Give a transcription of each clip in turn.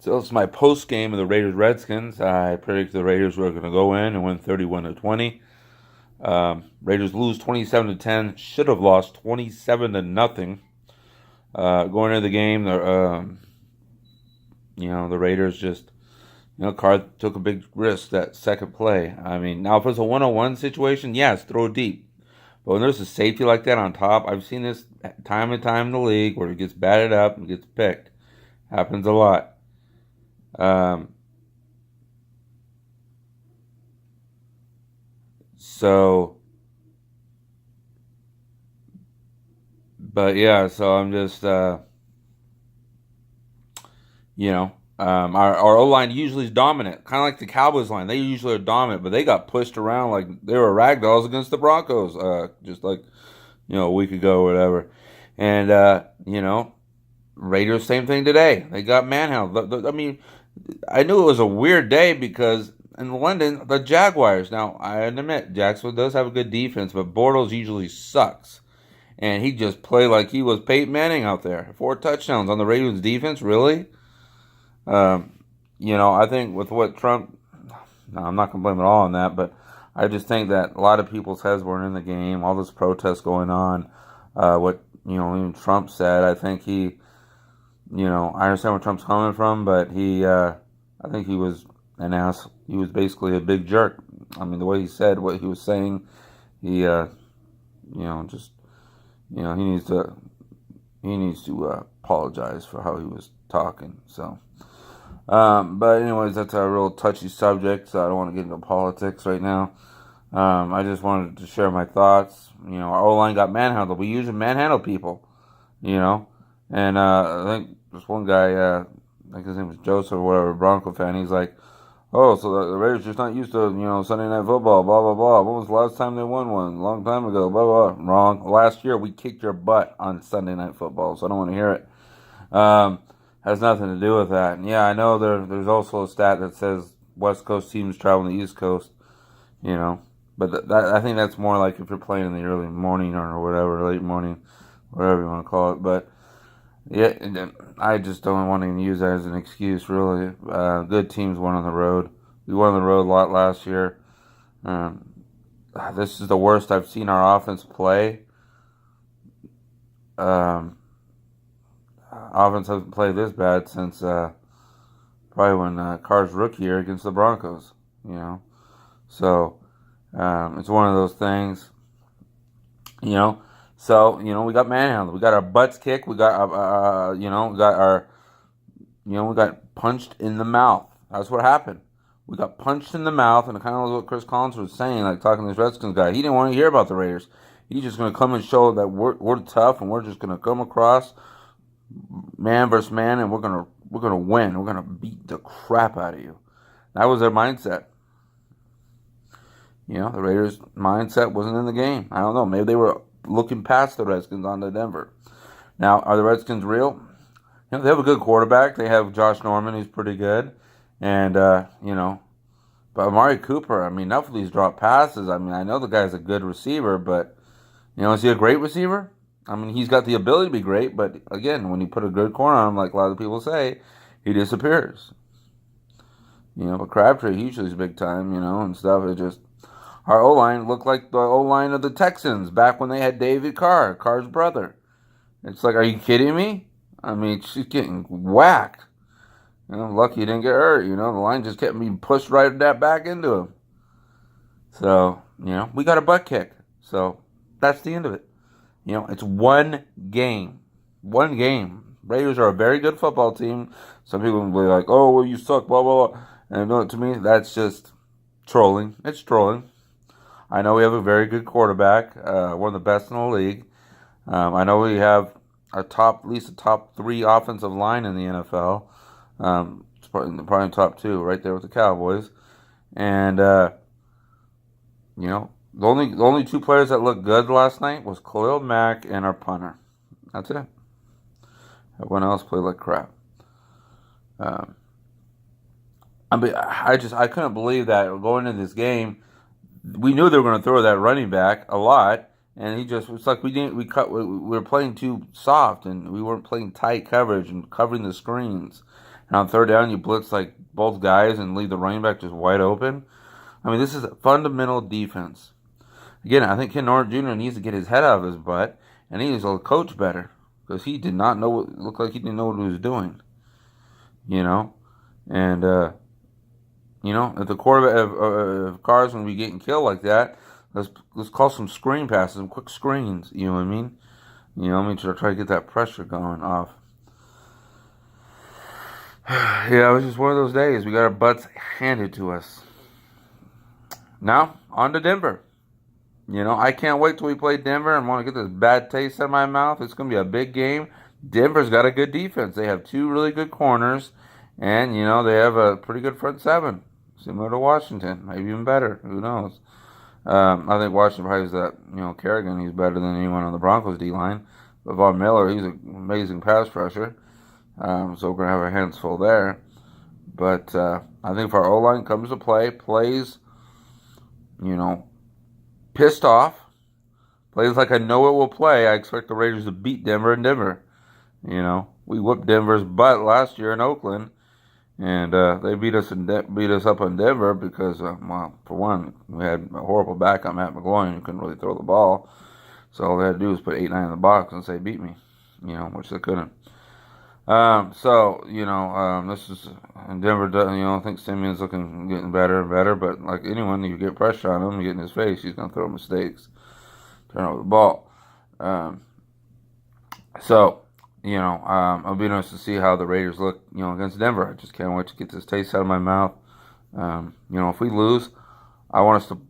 So it's my post game of the Raiders Redskins. I predict the Raiders were going to go in and win 31-20. Raiders lose 27-10. Should have lost 27-0. Going into the game, the Raiders just Carr took a big risk that second play. I mean, now if it's a 1-on-1 situation, yes, throw deep. But when there's a safety like that on top, I've seen this time and time in the league where it gets batted up and gets picked. Happens a lot. Um, so, but yeah, so I'm just, our O line usually is dominant, kind of like the Cowboys line. They usually are dominant, but they got pushed around like they were ragdolls against the Broncos, just like a week ago or whatever. And Raiders same thing today. They got manhandled. I mean, I knew it was a weird day because in London, the Jaguars. Now I admit Jacksonville does have a good defense, but Bortles usually sucks. And he just played like he was Peyton Manning out there. 4 touchdowns on the Ravens defense, really? Um, I think with what Trump, no, I'm not going to blame it all on that, but I just think that a lot of people's heads weren't in the game. All this protest going on, what even Trump said. I think I understand where Trump's coming from, but I think he was an ass. He was basically a big jerk. I mean, the way he said what he was saying, he, just, he needs to apologize for how he was talking. So. But anyways, that's a real touchy subject, so I don't want to get into politics right now. I just wanted to share my thoughts. Our O-line got manhandled. We usually manhandle people, and I think this one guy, I think his name was Joseph or whatever, Bronco fan, he's like, oh, so the Raiders just not used to, Sunday Night Football, blah, blah, blah. When was the last time they won one? A long time ago, blah, blah. Wrong. Last year, we kicked your butt on Sunday Night Football, so I don't want to hear it. Has nothing to do with that. And yeah, I know there's also a stat that says West Coast teams travel the East Coast, But I think that's more like if you're playing in the early morning or whatever, late morning, whatever you want to call it. But yeah, I just don't want to use that as an excuse, really. Good teams won on the road. We won on the road a lot last year. Um, this is the worst I've seen our offense play. Um, Offense hasn't played this bad since probably when Carr's rookie year against the Broncos. So it's one of those things. So we got manhandled. We got our butts kicked. We got we got punched in the mouth. That's what happened. We got punched in the mouth, and it kind of was what Chris Collins was saying, like talking to this Redskins guy. He didn't want to hear about the Raiders. He's just going to come and show that we're tough, and we're just going to come across man versus man, and we're gonna win. We're gonna beat the crap out of you. That was their mindset. The Raiders' mindset wasn't in the game. I don't know. Maybe they were looking past the Redskins on to Denver. Now, are the Redskins real? They have a good quarterback. They have Josh Norman, who's pretty good, and but Amari Cooper. I mean, enough of these drop passes. I mean, I know the guy's a good receiver, but is he a great receiver? I mean, he's got the ability to be great, but again, when you put a good corner on him, like a lot of people say, he disappears. But Crabtree, he usually is big time, and stuff. It just, our O-line looked like the O-line of the Texans back when they had David Carr, Carr's brother. It's like, are you kidding me? I mean, she's getting whacked. Lucky he didn't get hurt, the line just kept being pushed right back into him. So, we got a butt kick. So, that's the end of it. It's one game. One game. Raiders are a very good football team. Some people will be like, oh, well, you suck, blah, blah, blah. And to me, that's just trolling. It's trolling. I know we have a very good quarterback, one of the best in the league. I know we have at least a top 3 offensive line in the NFL. It's probably top 2 right there with the Cowboys. And, the only 2 players that looked good last night was Khalil Mack and our punter. That's it. Everyone else played like crap. I couldn't believe that going into this game, we knew they were going to throw that running back a lot, and it's like we were playing too soft, and we weren't playing tight coverage and covering the screens. and on third down you blitz like both guys and leave the running back just wide open. I mean, this is a fundamental defense. Again, I think Ken Norton Jr. needs to get his head out of his butt, and he needs to coach better because he did not know what looked like he didn't know what he was doing. You know, and if the quarterback of cars when we getting killed like that, let's call some screen passes, some quick screens. You know what I mean? Try to get that pressure going off. Yeah, it was just one of those days. We got our butts handed to us. Now, on to Denver. I can't wait till we play Denver and want to get this bad taste out of my mouth. It's going to be a big game. Denver's got a good defense. They have two really good corners, and, they have a pretty good front seven, similar to Washington, maybe even better. Who knows? I think Washington probably has that, Kerrigan, he's better than anyone on the Broncos D-line. But Von Miller, he's an amazing pass rusher. So we're going to have our hands full there. But I think if our O-line comes to plays, pissed off, plays like I know it will play, I expect the Raiders to beat Denver in Denver. We whooped Denver's butt last year in Oakland, and they beat us up in Denver because, for one, we had a horrible backup, Matt McGloin, who couldn't really throw the ball. So all they had to do was put 8-9 in the box and say, beat me, which they couldn't. This is in Denver. I think Simeon's getting better and better. But like anyone, you get pressure on him, you get in his face, he's gonna throw mistakes, turn over the ball. It'll be nice to see how the Raiders look, against Denver. I just can't wait to get this taste out of my mouth. If we lose, I want us to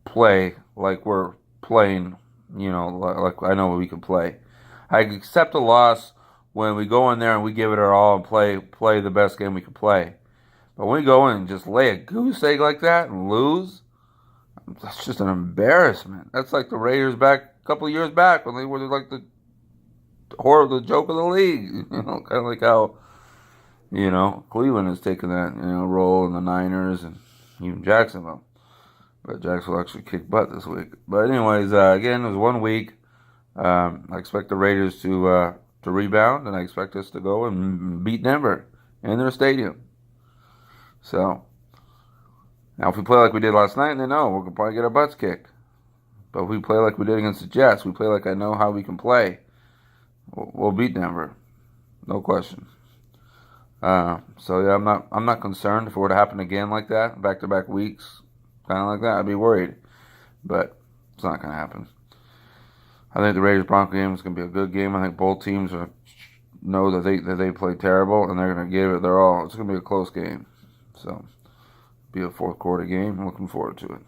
play like we're playing. Like I know we can play. I accept a loss when we go in there and we give it our all and play the best game we can play. But when we go in and just lay a goose egg like that and lose, that's just an embarrassment. That's like the Raiders back a couple of years back when they were like the joke of the league. Kind of like how, Cleveland has taken that, role in the Niners and even Jacksonville. But Jacksonville actually kicked butt this week. But anyways, again, it was 1 week. I expect the Raiders to rebound, and I expect us to go and beat Denver in their stadium. So, now if we play like we did last night, then no, we're going to probably get our butts kicked. But if we play like we did against the Jets, we play like I know how we can play, we'll beat Denver. No question. I'm not concerned if it were to happen again like that, back-to-back weeks, kind of like that, I'd be worried. But it's not going to happen. I think the Raiders-Broncos game is going to be a good game. I think both teams know that they play terrible, and they're going to give it their all. It's going to be a close game. So, be a fourth quarter game. I'm looking forward to it.